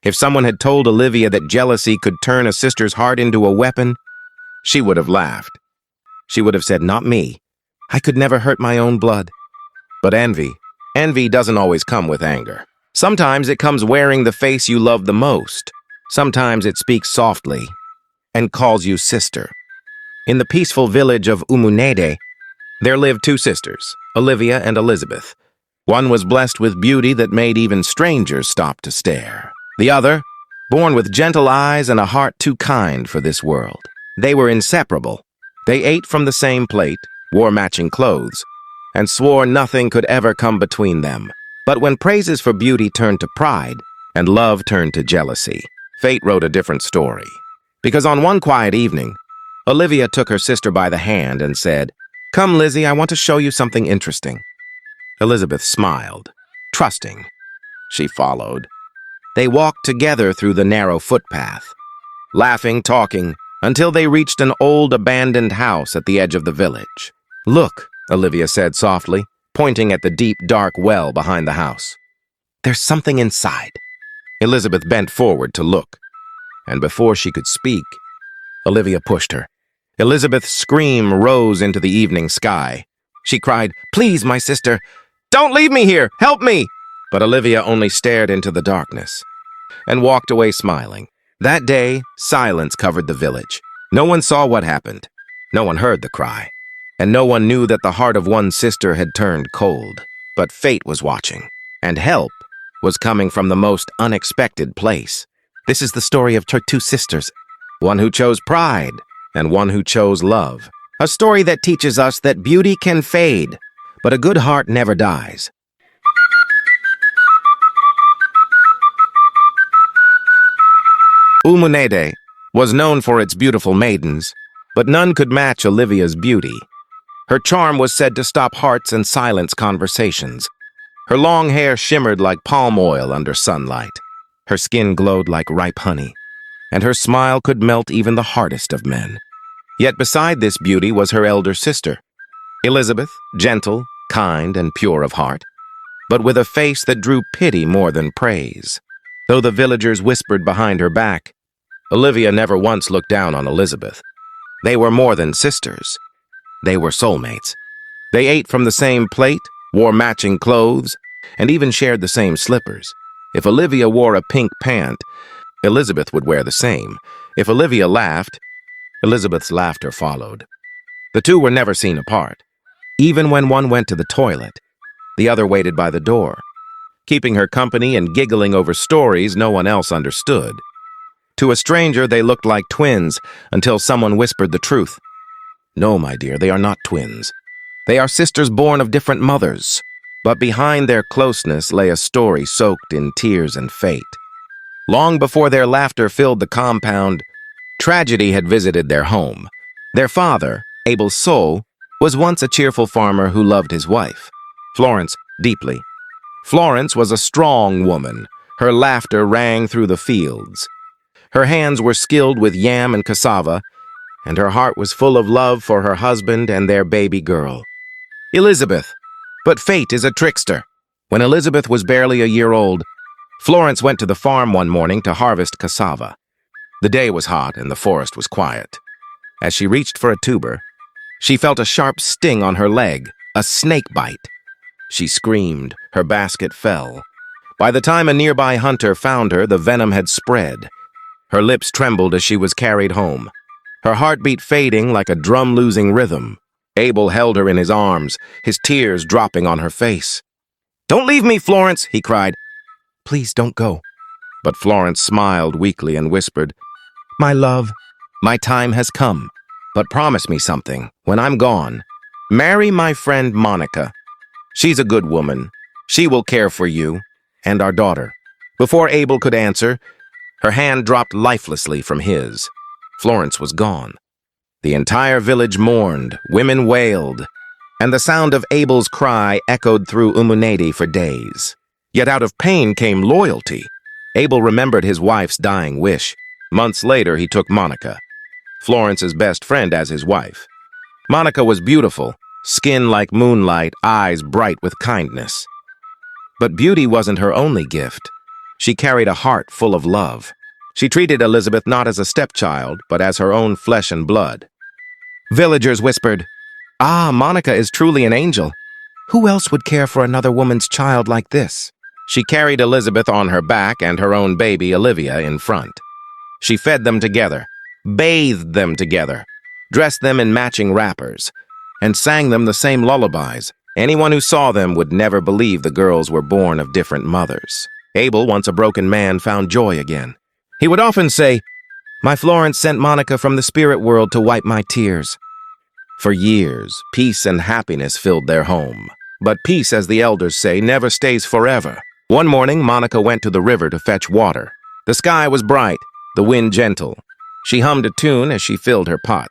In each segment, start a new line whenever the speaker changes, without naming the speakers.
If someone had told Olivia that jealousy could turn a sister's heart into a weapon, she would have laughed. She would have said, "Not me. I could never hurt my own blood." But envy doesn't always come with anger. Sometimes it comes wearing the face you love the most. Sometimes it speaks softly and calls you sister. In the peaceful village of Umuneed, there lived two sisters, Olivia and Elizabeth. One was blessed with beauty that made even strangers stop to stare. The other, born with gentle eyes and a heart too kind for this world. They were inseparable. They ate from the same plate, wore matching clothes, and swore nothing could ever come between them. But when praises for beauty turned to pride and love turned to jealousy, fate wrote a different story. Because on one quiet evening, Olivia took her sister by the hand and said, "Come, Lizzie, I want to show you something interesting." Elizabeth smiled, trusting. She followed. They walked together through the narrow footpath, laughing, talking, until they reached an old abandoned house at the edge of the village. "Look," Olivia said softly, pointing at the deep, dark well behind the house. "There's something inside." Elizabeth bent forward to look, and before she could speak, Olivia pushed her. Elizabeth's scream rose into the evening sky. She cried, "Please, my sister, don't leave me here! Help me!" But Olivia only stared into the darkness and walked away smiling. That day, silence covered the village. No one saw what happened. No one heard the cry. And no one knew that the heart of one sister had turned cold. But fate was watching, and help was coming from the most unexpected place. This is the story of two sisters, one who chose pride and one who chose love. A story that teaches us that beauty can fade, but a good heart never dies. Umuneed was known for its beautiful maidens, but none could match Olivia's beauty. Her charm was said to stop hearts and silence conversations. Her long hair shimmered like palm oil under sunlight. Her skin glowed like ripe honey, and her smile could melt even the hardest of men. Yet beside this beauty was her elder sister, Elizabeth, gentle, kind, and pure of heart, but with a face that drew pity more than praise. Though the villagers whispered behind her back, Olivia never once looked down on Elizabeth. They were more than sisters. They were soulmates. They ate from the same plate, wore matching clothes, and even shared the same slippers. If Olivia wore a pink pant, Elizabeth would wear the same. If Olivia laughed, Elizabeth's laughter followed. The two were never seen apart. Even when one went to the toilet, the other waited by the door, keeping her company and giggling over stories no one else understood. To a stranger, they looked like twins until someone whispered the truth. "No, my dear, they are not twins. They are sisters born of different mothers." But behind their closeness lay a story soaked in tears and fate. Long before their laughter filled the compound, tragedy had visited their home. Their father, Abel's soul, was once a cheerful farmer who loved his wife, Florence, deeply. Florence was a strong woman. Her laughter rang through the fields. Her hands were skilled with yam and cassava, and her heart was full of love for her husband and their baby girl, Elizabeth. But fate is a trickster. When Elizabeth was barely a year old, Florence went to the farm one morning to harvest cassava. The day was hot and the forest was quiet. As she reached for a tuber, she felt a sharp sting on her leg, a snake bite. She screamed, her basket fell. By the time a nearby hunter found her, the venom had spread. Her lips trembled as she was carried home, her heartbeat fading like a drum losing rhythm. Abel held her in his arms, his tears dropping on her face. "Don't leave me, Florence," he cried. "Please don't go." But Florence smiled weakly and whispered, "My love, my time has come. But promise me something, when I'm gone. Marry my friend Monica. She's a good woman. She will care for you and our daughter." Before Abel could answer, her hand dropped lifelessly from his. Florence was gone. The entire village mourned, women wailed, and the sound of Abel's cry echoed through Umuneed for days. Yet out of pain came loyalty. Abel remembered his wife's dying wish. Months later, he took Monica, Florence's best friend, as his wife. Monica was beautiful, skin like moonlight, eyes bright with kindness. But beauty wasn't her only gift. She carried a heart full of love. She treated Elizabeth not as a stepchild, but as her own flesh and blood. Villagers whispered, "Ah, Monica is truly an angel. Who else would care for another woman's child like this?" She carried Elizabeth on her back and her own baby, Olivia, in front. She fed them together, bathed them together, dressed them in matching wrappers, and sang them the same lullabies. Anyone who saw them would never believe the girls were born of different mothers. Abel, once a broken man, found joy again. He would often say, "My Florence sent Monica from the spirit world to wipe my tears." For years, peace and happiness filled their home. But peace, as the elders say, never stays forever. One morning, Monica went to the river to fetch water. The sky was bright, the wind gentle. She hummed a tune as she filled her pot.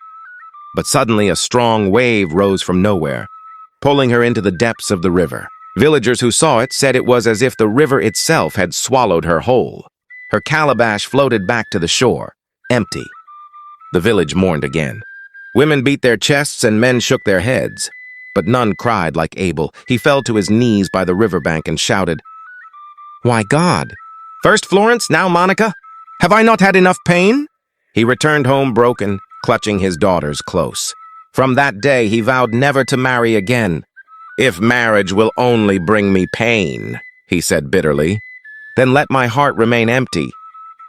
But suddenly a strong wave rose from nowhere, pulling her into the depths of the river. Villagers who saw it said it was as if the river itself had swallowed her whole. Her calabash floated back to the shore, empty. The village mourned again. Women beat their chests and men shook their heads. But none cried like Abel. He fell to his knees by the riverbank and shouted, "Why, God! First Florence, now Monica? Have I not had enough pain?" He returned home broken, clutching his daughters close. From that day, he vowed never to marry again. "If marriage will only bring me pain," he said bitterly, "then let my heart remain empty.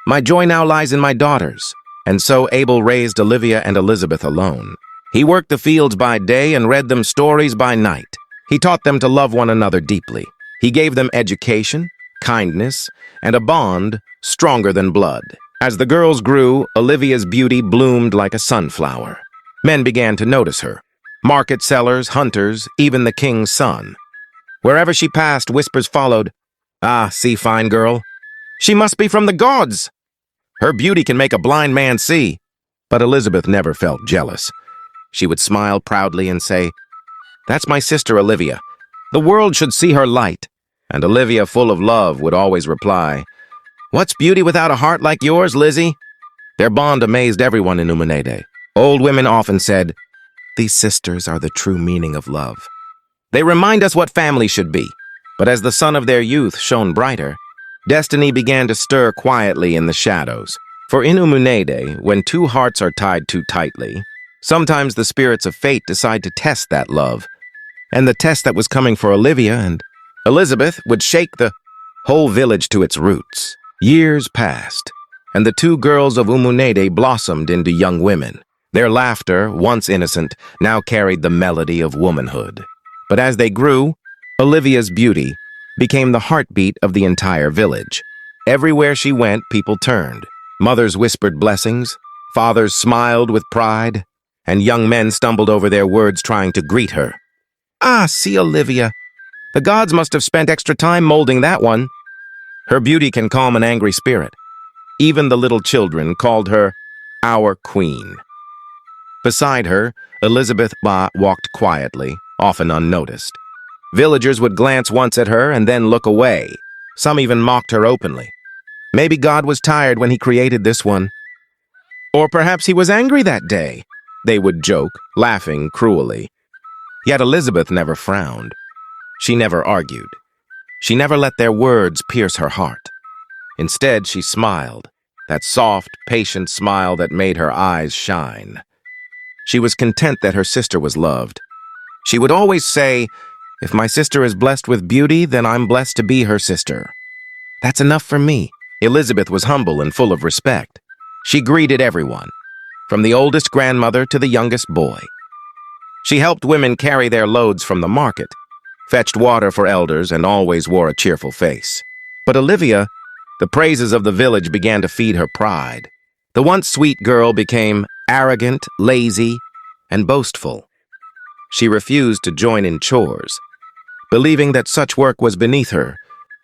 My joy now lies in my daughters." And so Abel raised Olivia and Elizabeth alone. He worked the fields by day and read them stories by night. He taught them to love one another deeply. He gave them education, kindness, and a bond stronger than blood. As the girls grew, Olivia's beauty bloomed like a sunflower. Men began to notice her. Market sellers, hunters, even the king's son. Wherever she passed, whispers followed. "Ah, see, fine girl. She must be from the gods. Her beauty can make a blind man see." But Elizabeth never felt jealous. She would smile proudly and say, "That's my sister Olivia. The world should see her light." And Olivia, full of love, would always reply, "What's beauty without a heart like yours, Lizzie?" Their bond amazed everyone in Umuneed. Old women often said, "These sisters are the true meaning of love. They remind us what family should be." But as the sun of their youth shone brighter, destiny began to stir quietly in the shadows. For in Umuneed, when two hearts are tied too tightly, sometimes the spirits of fate decide to test that love. And the test that was coming for Olivia and Elizabeth would shake the whole village to its roots. Years passed, and the two girls of Umuneed blossomed into young women. Their laughter, once innocent, now carried the melody of womanhood. But as they grew, Olivia's beauty became the heartbeat of the entire village. Everywhere she went, people turned. Mothers whispered blessings, fathers smiled with pride, and young men stumbled over their words trying to greet her. "Ah, see Olivia. The gods must have spent extra time molding that one." Her beauty can calm an angry spirit. Even the little children called her our queen. Beside her, Elizabeth walked quietly, often unnoticed. Villagers would glance once at her and then look away. Some even mocked her openly. Maybe God was tired when he created this one. Or perhaps he was angry that day, they would joke, laughing cruelly. Yet Elizabeth never frowned. She never argued. She never let their words pierce her heart. Instead, she smiled, that soft, patient smile that made her eyes shine. She was content that her sister was loved. She would always say, "If my sister is blessed with beauty, then I'm blessed to be her sister. That's enough for me." Elizabeth was humble and full of respect. She greeted everyone, from the oldest grandmother to the youngest boy. She helped women carry their loads from the market, fetched water for elders, and always wore a cheerful face. But Olivia, the praises of the village began to feed her pride. The once sweet girl became arrogant, lazy, and boastful. She refused to join in chores, believing that such work was beneath her.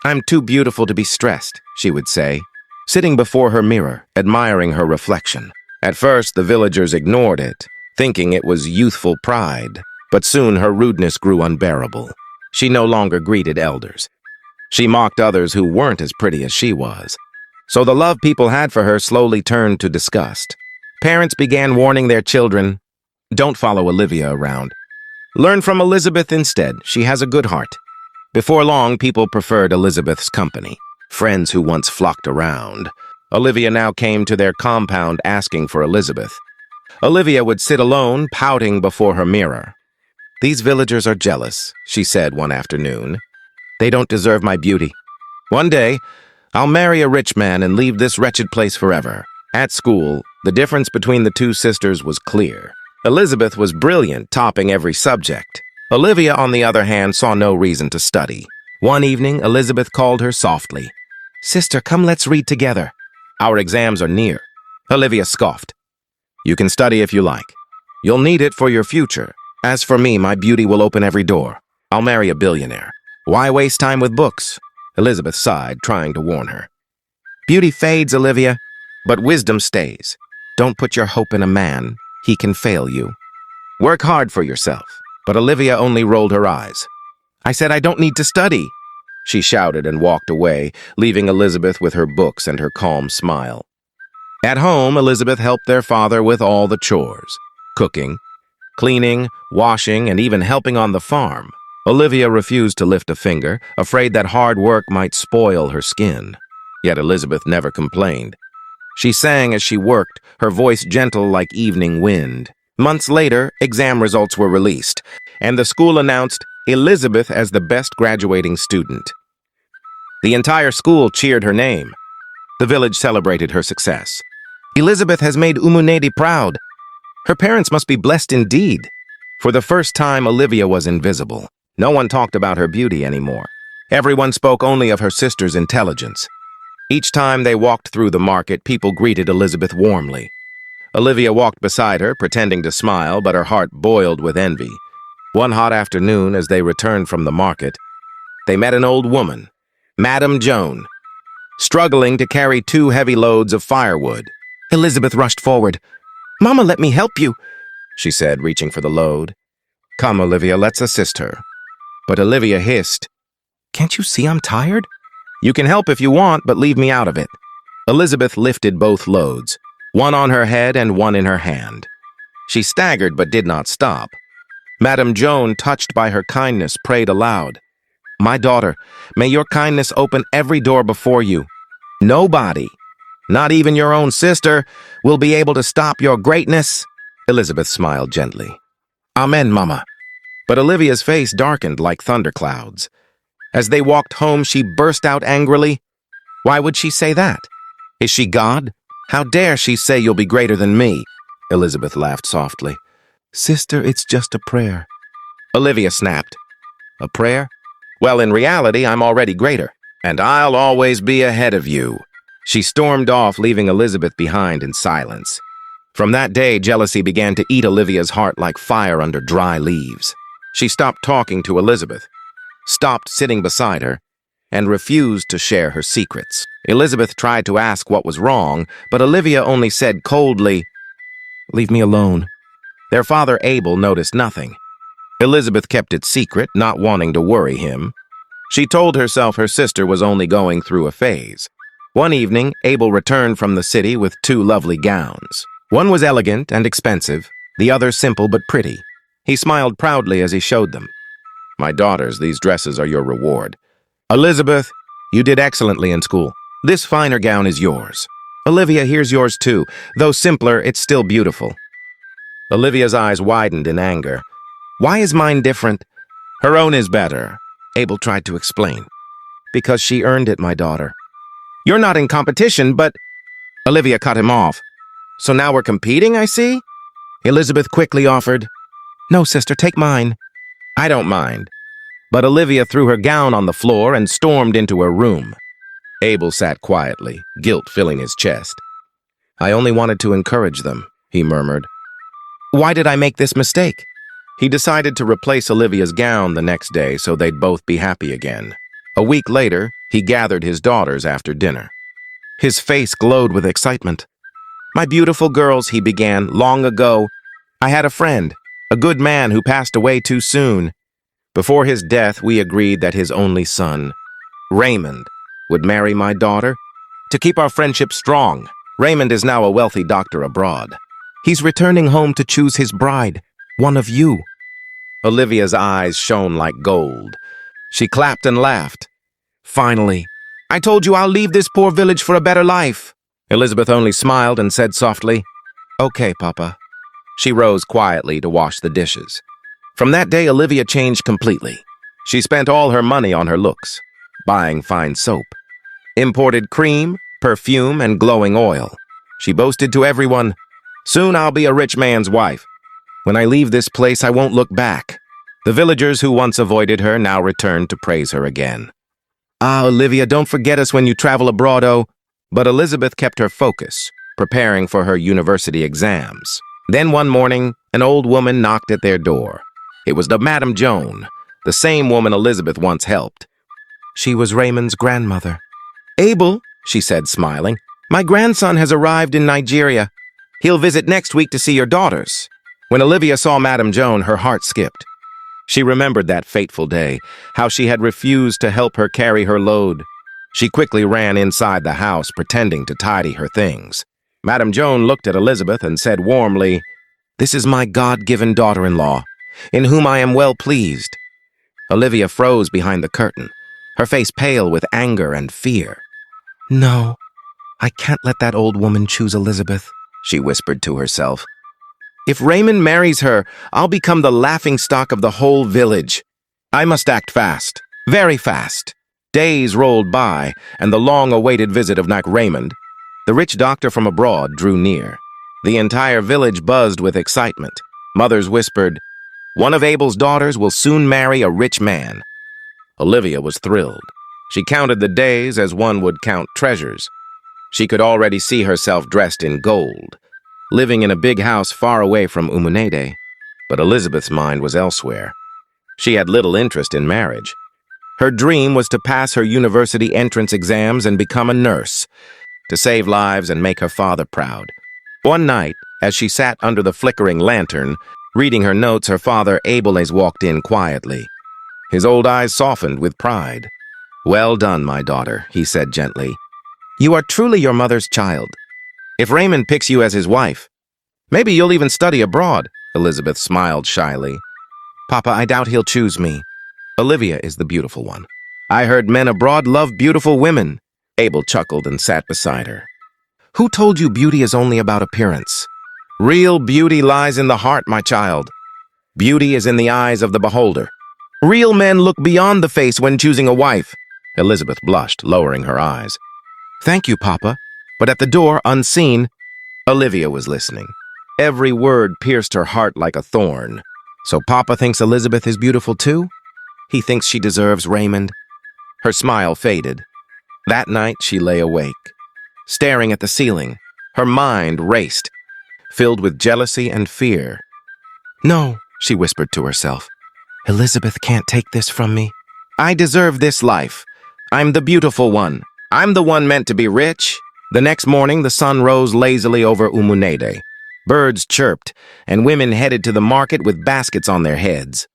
"I'm too beautiful to be stressed," she would say, sitting before her mirror, admiring her reflection. At first, the villagers ignored it, thinking it was youthful pride, but soon her rudeness grew unbearable. She no longer greeted elders. She mocked others who weren't as pretty as she was. So the love people had for her slowly turned to disgust. Parents began warning their children, "Don't follow Olivia around. Learn from Elizabeth instead. She has a good heart." Before long, people preferred Elizabeth's company. friends who once flocked around. Olivia now came to their compound asking for Elizabeth. Olivia would sit alone, pouting before her mirror. "These villagers are jealous," she said one afternoon. "They don't deserve my beauty. One day, I'll marry a rich man and leave this wretched place forever." At school, the difference between the two sisters was clear. Elizabeth was brilliant, topping every subject. Olivia, on the other hand, saw no reason to study. One evening, Elizabeth called her softly. "Sister, come, let's read together. Our exams are near." Olivia scoffed. "You can study if you like. You'll need it for your future. As for me, my beauty will open every door. I'll marry a billionaire. Why waste time with books?" Elizabeth sighed, trying to warn her. "Beauty fades, Olivia, but wisdom stays. Don't put your hope in a man. He can fail you. Work hard for yourself." But Olivia only rolled her eyes. "I said I don't need to study," she shouted and walked away, leaving Elizabeth with her books and her calm smile. At home, Elizabeth helped their father with all the chores: cooking, cleaning, washing, and even helping on the farm. Olivia refused to lift a finger, afraid that hard work might spoil her skin. Yet Elizabeth never complained. She sang as she worked, her voice gentle like evening wind. Months later, exam results were released, and the school announced Elizabeth as the best graduating student. The entire school cheered her name. The village celebrated her success. "Elizabeth has made Umuneed proud. Her parents must be blessed indeed." For the first time, Olivia was invisible. No one talked about her beauty anymore. Everyone spoke only of her sister's intelligence. Each time they walked through the market, people greeted Elizabeth warmly. Olivia walked beside her, pretending to smile, but her heart boiled with envy. One hot afternoon, as they returned from the market, they met an old woman, Madame Joan, struggling to carry 2 heavy loads of firewood. Elizabeth rushed forward. "Mama, let me help you," she said, reaching for the load. "Come, Olivia, let's assist her." But Olivia hissed, "Can't you see I'm tired?" "You can help if you want, but leave me out of it." Elizabeth lifted both loads, one on her head and one in her hand. She staggered but did not stop. Madame Joan, touched by her kindness, prayed aloud. "My daughter, may your kindness open every door before you. Nobody, not even your own sister, will be able to stop your greatness." Elizabeth smiled gently. "Amen, Mama." But Olivia's face darkened like thunderclouds. As they walked home, she burst out angrily. Why would she say that? Is she God? How dare she say you'll be greater than me? Elizabeth laughed softly. "Sister, it's just a prayer." Olivia snapped. "A prayer? Well, in reality, I'm already greater, and I'll always be ahead of you." She stormed off, leaving Elizabeth behind in silence. From that day, jealousy began to eat Olivia's heart like fire under dry leaves. She stopped talking to Elizabeth, stopped sitting beside her, and refused to share her secrets. Elizabeth tried to ask what was wrong, but Olivia only said coldly, "Leave me alone." Their father Abel noticed nothing. Elizabeth kept it secret, not wanting to worry him. She told herself her sister was only going through a phase. One evening, Abel returned from the city with 2 lovely gowns. One was elegant and expensive, the other simple but pretty. He smiled proudly as he showed them. "My daughters, these dresses are your reward. Elizabeth, you did excellently in school. This finer gown is yours. Olivia, here's yours too. Though simpler, it's still beautiful." Olivia's eyes widened in anger. "Why is mine different?" "Her own is better," Abel tried to explain. "Because she earned it, my daughter." "You're not in competition, but—" Olivia cut him off. "So now we're competing, I see?" Elizabeth quickly offered, "No, sister, take mine." "I don't mind." But Olivia threw her gown on the floor and stormed into her room. Abel sat quietly, guilt filling his chest. "I only wanted to encourage them," he murmured. "Why did I make this mistake?" He decided to replace Olivia's gown the next day so they'd both be happy again. A week later, he gathered his daughters after dinner. His face glowed with excitement. "My beautiful girls," he began, "long ago, I had a friend, a good man who passed away too soon. Before his death, we agreed that his only son, Raymond, would marry my daughter. To keep our friendship strong, Raymond is now a wealthy doctor abroad. He's returning home to choose his bride, one of you." Olivia's eyes shone like gold. She clapped and laughed. "Finally, I told you I'll leave this poor village for a better life." Elizabeth only smiled and said softly, "Okay, Papa." She rose quietly to wash the dishes. From that day, Olivia changed completely. She spent all her money on her looks, buying fine soap, imported cream, perfume, and glowing oil. She boasted to everyone, "Soon I'll be a rich man's wife. When I leave this place, I won't look back." The villagers who once avoided her now returned to praise her again. "Ah, Olivia, don't forget us when you travel abroad, oh." But Elizabeth kept her focus, preparing for her university exams. Then one morning, an old woman knocked at their door. It was the Madame Joan, the same woman Elizabeth once helped. She was Raymond's grandmother. "Abel," she said, smiling, "my grandson has arrived in Nigeria. He'll visit next week to see your daughters." When Olivia saw Madame Joan, her heart skipped. She remembered that fateful day, how she had refused to help her carry her load. She quickly ran inside the house, pretending to tidy her things. Madame Joan looked at Elizabeth and said warmly, "This is my God-given daughter-in-law, in whom I am well pleased." Olivia froze behind the curtain, her face pale with anger and fear. "No, I can't let that old woman choose Elizabeth," she whispered to herself. "If Raymond marries her, I'll become the laughingstock of the whole village. I must act fast, very fast." Days rolled by, and the long-awaited visit of Raymond, the rich doctor from abroad, drew near. The entire village buzzed with excitement. Mothers whispered, "One of Abel's daughters will soon marry a rich man." Olivia was thrilled. She counted the days as one would count treasures. She could already see herself dressed in gold, living in a big house far away from Umuneed. But Elizabeth's mind was elsewhere. She had little interest in marriage. Her dream was to pass her university entrance exams and become a nurse, to save lives and make her father proud. One night, as she sat under the flickering lantern, reading her notes, her father, Abel, walked in quietly. His old eyes softened with pride. "Well done, my daughter," he said gently. "You are truly your mother's child. If Raymond picks you as his wife, maybe you'll even study abroad." Elizabeth smiled shyly. "Papa, I doubt he'll choose me. Olivia is the beautiful one. I heard men abroad love beautiful women." Abel chuckled and sat beside her. "Who told you beauty is only about appearance? Real beauty lies in the heart, my child. Beauty is in the eyes of the beholder. Real men look beyond the face when choosing a wife." Elizabeth blushed, lowering her eyes. "Thank you, Papa." But at the door, unseen, Olivia was listening. Every word pierced her heart like a thorn. "So Papa thinks Elizabeth is beautiful too? He thinks she deserves Raymond?" Her smile faded. That night she lay awake, staring at the ceiling. Her mind raced, filled with jealousy and fear. "No," she whispered to herself. "Elizabeth can't take this from me. I deserve this life. I'm the beautiful one. I'm the one meant to be rich." The next morning, the sun rose lazily over Umuneed. Birds chirped, and women headed to the market with baskets on their heads.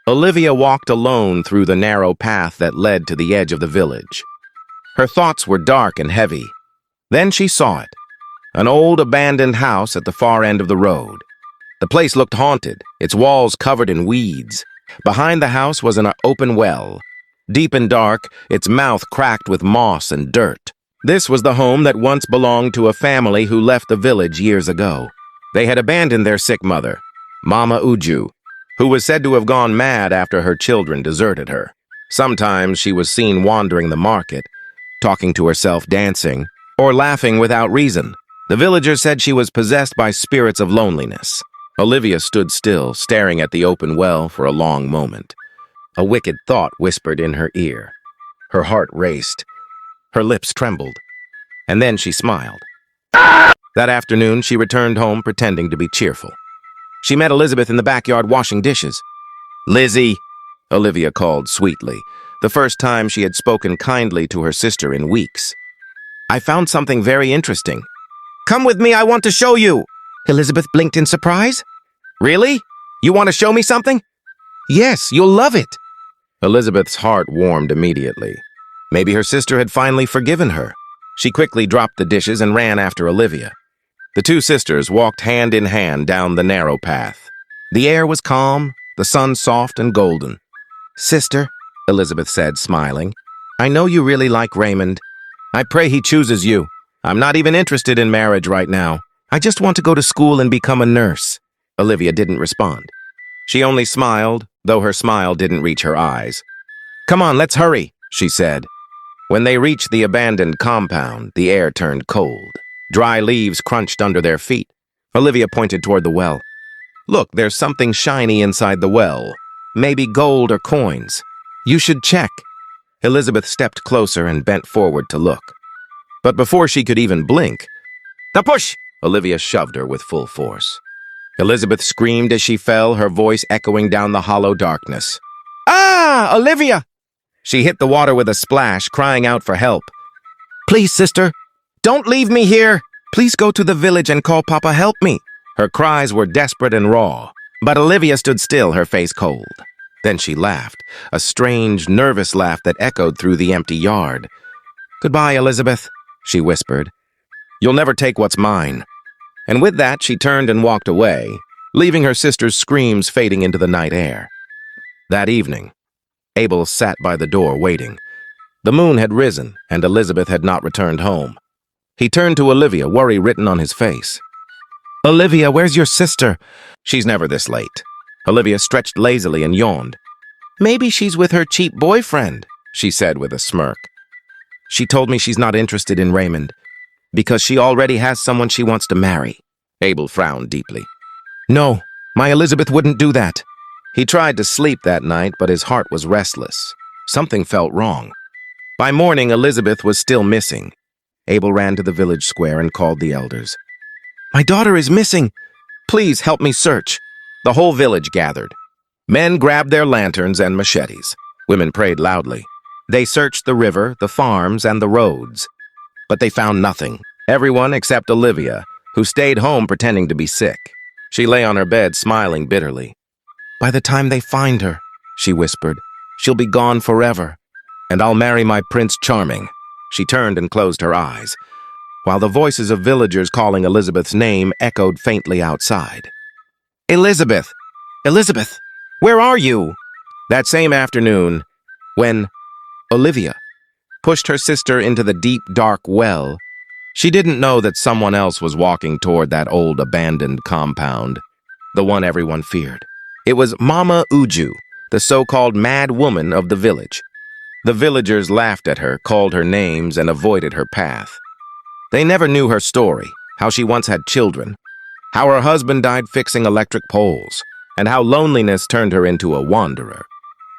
Olivia walked alone through the narrow path that led to the edge of the village. Her thoughts were dark and heavy. Then she saw it, an old abandoned house at the far end of the road. The place looked haunted, its walls covered in weeds. Behind the house was an open well. Deep and dark, its mouth cracked with moss and dirt. This was the home that once belonged to a family who left the village years ago. They had abandoned their sick mother, Mama Uju, who was said to have gone mad after her children deserted her. Sometimes she was seen wandering the market, talking to herself, dancing, or laughing without reason. The villagers said she was possessed by spirits of loneliness. Olivia stood still, staring at the open well for a long moment. A wicked thought whispered in her ear. Her heart raced. Her lips trembled. And then she smiled. That afternoon, she returned home pretending to be cheerful. She met Elizabeth in the backyard washing dishes. "Lizzie," Olivia called sweetly, the first time she had spoken kindly to her sister in weeks. "I found something very interesting." "Come with me, I want to show you." Elizabeth blinked in surprise. "Really? You want to show me something?" "Yes, you'll love it." Elizabeth's heart warmed immediately. Maybe her sister had finally forgiven her. She quickly dropped the dishes and ran after Olivia. The two sisters walked hand in hand down the narrow path. The air was calm, the sun soft and golden. "Sister," Elizabeth said, smiling, I know you really like Raymond. I pray he chooses you. I'm not even interested in marriage right now. I just want to go to school and become a nurse." Olivia didn't respond. She only smiled, though her smile didn't reach her eyes. "Come on, let's hurry," she said. When they reached the abandoned compound, the air turned cold. Dry leaves crunched under their feet. Olivia pointed toward the well. "Look, there's something shiny inside the well. Maybe gold or coins. You should check." Elizabeth stepped closer and bent forward to look. But before she could even blink, "The push!" Olivia shoved her with full force. Elizabeth screamed as she fell, her voice echoing down the hollow darkness. "Ah, Olivia!" She hit the water with a splash, crying out for help. "Please, sister, don't leave me here. Please go to the village and call Papa. Help me." Her cries were desperate and raw, but Olivia stood still, her face cold. Then she laughed, a strange, nervous laugh that echoed through the empty yard. "Goodbye, Elizabeth," she whispered. "You'll never take what's mine." And with that, she turned and walked away, leaving her sister's screams fading into the night air. That evening, Abel sat by the door waiting. The moon had risen, and Elizabeth had not returned home. He turned to Olivia, worry written on his face. "Olivia, where's your sister?" "She's never this late." Olivia stretched lazily and yawned. "Maybe she's with her cheap boyfriend," she said with a smirk. "She told me she's not interested in Raymond, because she already has someone she wants to marry." Abel frowned deeply. "No, my Elizabeth wouldn't do that." He tried to sleep that night, but his heart was restless. Something felt wrong. By morning, Elizabeth was still missing. Abel ran to the village square and called the elders. "My daughter is missing. Please help me search." The whole village gathered. Men grabbed their lanterns and machetes. Women prayed loudly. They searched the river, the farms, and the roads. But they found nothing. Everyone except Olivia, who stayed home pretending to be sick. She lay on her bed, smiling bitterly. "By the time they find her," she whispered, "she'll be gone forever, and I'll marry my Prince Charming." She turned and closed her eyes, while the voices of villagers calling Elizabeth's name echoed faintly outside. "Elizabeth! Elizabeth! Where are you?" That same afternoon, when Olivia pushed her sister into the deep, dark well, she didn't know that someone else was walking toward that old abandoned compound, the one everyone feared. It was Mama Uju, the so-called mad woman of the village. The villagers laughed at her, called her names, and avoided her path. They never knew her story, how she once had children, how her husband died fixing electric poles, and how loneliness turned her into a wanderer.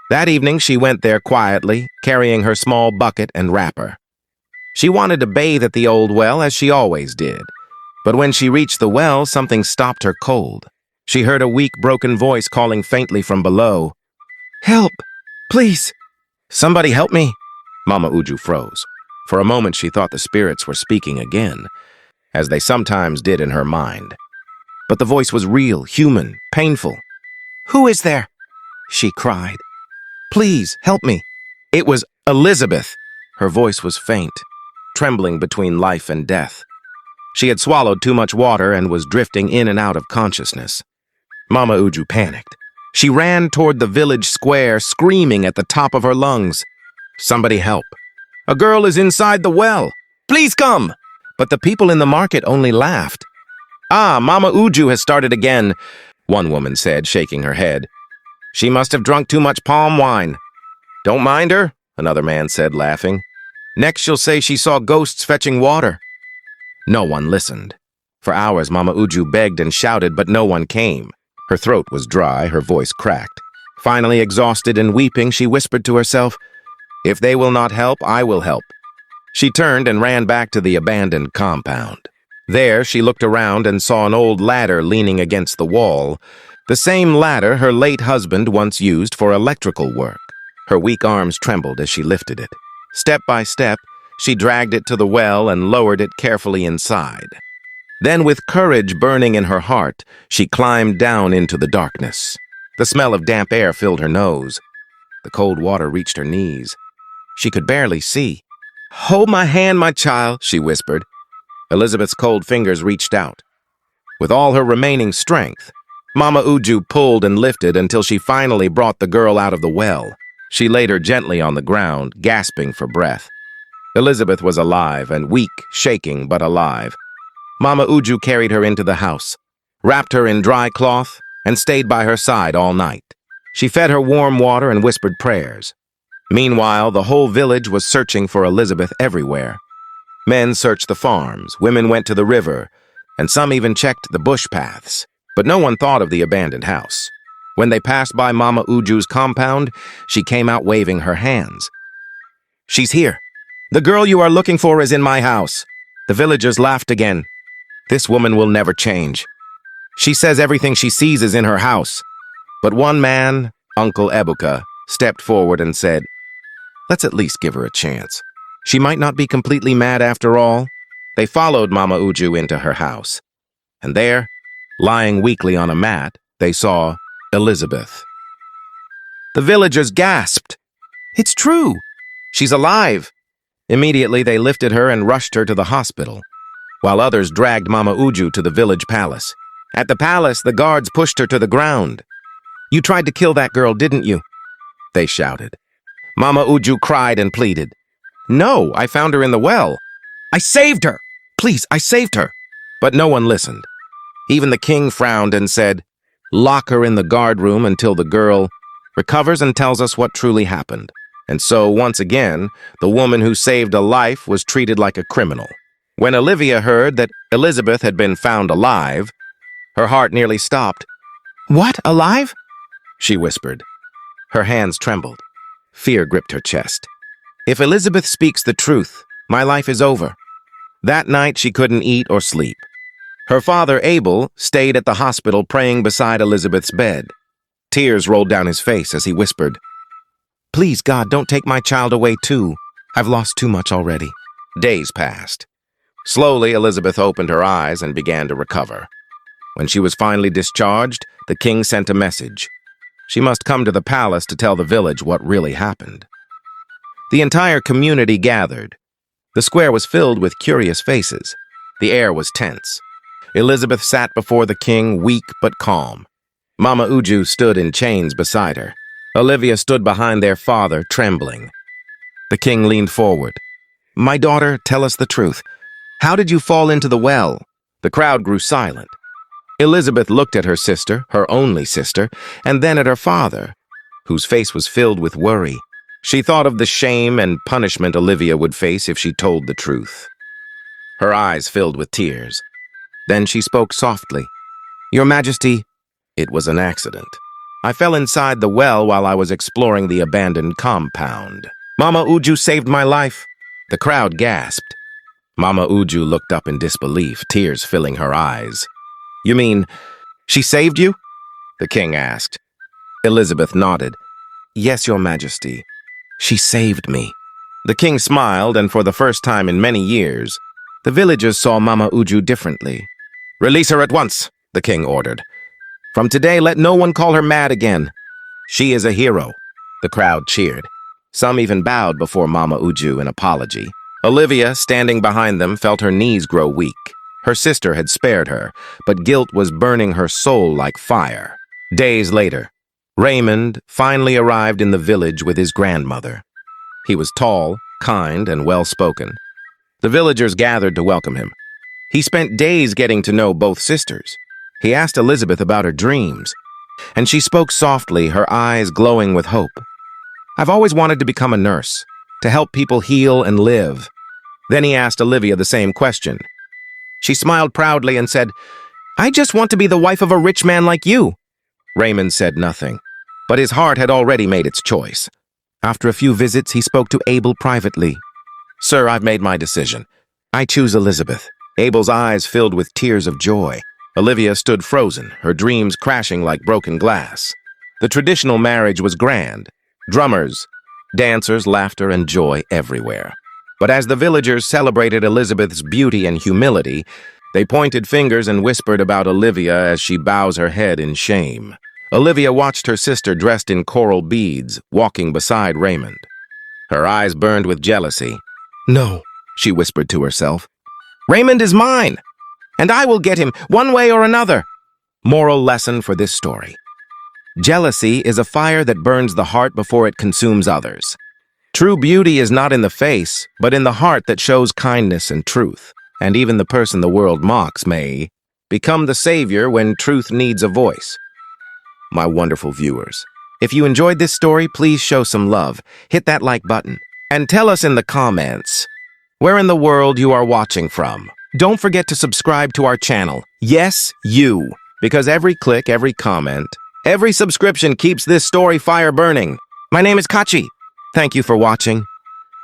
That evening, she went there quietly, carrying her small bucket and wrapper. She wanted to bathe at the old well, as she always did. But when she reached the well, something stopped her cold. She heard a weak, broken voice calling faintly from below. "Help! Please! Somebody help me!" Mama Uju froze. For a moment, she thought the spirits were speaking again, as they sometimes did in her mind. But the voice was real, human, painful. "Who is there?" she cried. "Please, help me." It was Elizabeth. Her voice was faint, trembling between life and death. She had swallowed too much water and was drifting in and out of consciousness. Mama Uju panicked. She ran toward the village square, screaming at the top of her lungs. "Somebody help. A girl is inside the well. Please come." But the people in the market only laughed. "Ah, Mama Uju has started again," one woman said, shaking her head. "She must have drunk too much palm wine." "Don't mind her," another man said, laughing. "Next she'll say she saw ghosts fetching water." No one listened. For hours, Mama Uju begged and shouted, but no one came. Her throat was dry, her voice cracked. Finally, exhausted and weeping, she whispered to herself, "If they will not help, I will help." She turned and ran back to the abandoned compound. There, she looked around and saw an old ladder leaning against the wall, the same ladder her late husband once used for electrical work. Her weak arms trembled as she lifted it. Step by step, she dragged it to the well and lowered it carefully inside. Then, with courage burning in her heart, she climbed down into the darkness. The smell of damp air filled her nose. The cold water reached her knees. She could barely see. "Hold my hand, my child," she whispered. Elizabeth's cold fingers reached out. With all her remaining strength, Mama Uju pulled and lifted until she finally brought the girl out of the well. She laid her gently on the ground, gasping for breath. Elizabeth was alive and weak, shaking but alive. Mama Uju carried her into the house, wrapped her in dry cloth, and stayed by her side all night. She fed her warm water and whispered prayers. Meanwhile, the whole village was searching for Elizabeth everywhere. Men searched the farms, women went to the river, and some even checked the bush paths. But no one thought of the abandoned house. When they passed by Mama Uju's compound, she came out waving her hands. "She's here. The girl you are looking for is in my house." The villagers laughed again. "This woman will never change. She says everything she sees is in her house." But one man, Uncle Ebuka, stepped forward and said, "Let's at least give her a chance. She might not be completely mad after all." They followed Mama Uju into her house. And there, lying weakly on a mat, they saw Elizabeth. The villagers gasped. "It's true! She's alive!" Immediately, they lifted her and rushed her to the hospital, while others dragged Mama Uju to the village palace. At the palace, the guards pushed her to the ground. "You tried to kill that girl, didn't you?" they shouted. Mama Uju cried and pleaded. "No, I found her in the well. I saved her! Please, I saved her!" But no one listened. Even the king frowned and said, "Lock her in the guard room until the girl recovers and tells us what truly happened." And so, once again, the woman who saved a life was treated like a criminal. When Olivia heard that Elizabeth had been found alive, her heart nearly stopped. "What, alive?" she whispered. Her hands trembled. Fear gripped her chest. If Elizabeth speaks the truth, my life is over. That night she couldn't eat or sleep. Her father, Abel, stayed at the hospital praying beside Elizabeth's bed. Tears rolled down his face as he whispered, "Please, God, don't take my child away too. I've lost too much already." Days passed. Slowly, Elizabeth opened her eyes and began to recover. When she was finally discharged, the king sent a message. She must come to the palace to tell the village what really happened. The entire community gathered. The square was filled with curious faces. The air was tense. Elizabeth sat before the king, weak but calm. Mama Uju stood in chains beside her. Olivia stood behind their father, trembling. The king leaned forward. "My daughter, tell us the truth. How did you fall into the well?" The crowd grew silent. Elizabeth looked at her sister, her only sister, and then at her father, whose face was filled with worry. She thought of the shame and punishment Olivia would face if she told the truth. Her eyes filled with tears. Then she spoke softly. "Your Majesty, it was an accident. I fell inside the well while I was exploring the abandoned compound. Mama Uju saved my life." The crowd gasped. Mama Uju looked up in disbelief, tears filling her eyes. "You mean, she saved you?" the king asked. Elizabeth nodded. "Yes, Your Majesty. She saved me." The king smiled, and for the first time in many years, the villagers saw Mama Uju differently. "Release her at once," the king ordered. "From today, let no one call her mad again. She is a hero." The crowd cheered. Some even bowed before Mama Uju in apology. Olivia, standing behind them, felt her knees grow weak. Her sister had spared her, but guilt was burning her soul like fire. Days later, Raymond finally arrived in the village with his grandmother. He was tall, kind, and well-spoken. The villagers gathered to welcome him. He spent days getting to know both sisters. He asked Elizabeth about her dreams, and she spoke softly, her eyes glowing with hope. "I've always wanted to become a nurse, to help people heal and live." Then he asked Olivia the same question. She smiled proudly and said, "I just want to be the wife of a rich man like you." Raymond said nothing, but his heart had already made its choice. After a few visits, he spoke to Abel privately. "Sir, I've made my decision. I choose Elizabeth." Abel's eyes filled with tears of joy. Olivia stood frozen, her dreams crashing like broken glass. The traditional marriage was grand. Drummers, dancers, laughter, and joy everywhere. But as the villagers celebrated Elizabeth's beauty and humility, they pointed fingers and whispered about Olivia as she bows her head in shame. Olivia watched her sister dressed in coral beads, walking beside Raymond. Her eyes burned with jealousy. "No," she whispered to herself. "Raymond is mine, and I will get him one way or another." Moral lesson for this story: Jealousy is a fire that burns the heart before it consumes others. True beauty is not in the face, but in the heart that shows kindness and truth. And even the person the world mocks may become the savior when truth needs a voice. My wonderful viewers, if you enjoyed this story, please show some love. Hit that like button. And tell us in the comments where in the world you are watching from. Don't forget to subscribe to our channel. Yes, you. Because every click, every comment, every subscription keeps this story fire burning. My name is Kachi. Thank you for watching.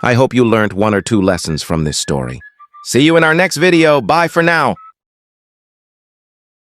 I hope you learned 1 or 2 lessons from this story. See you in our next video. Bye for now.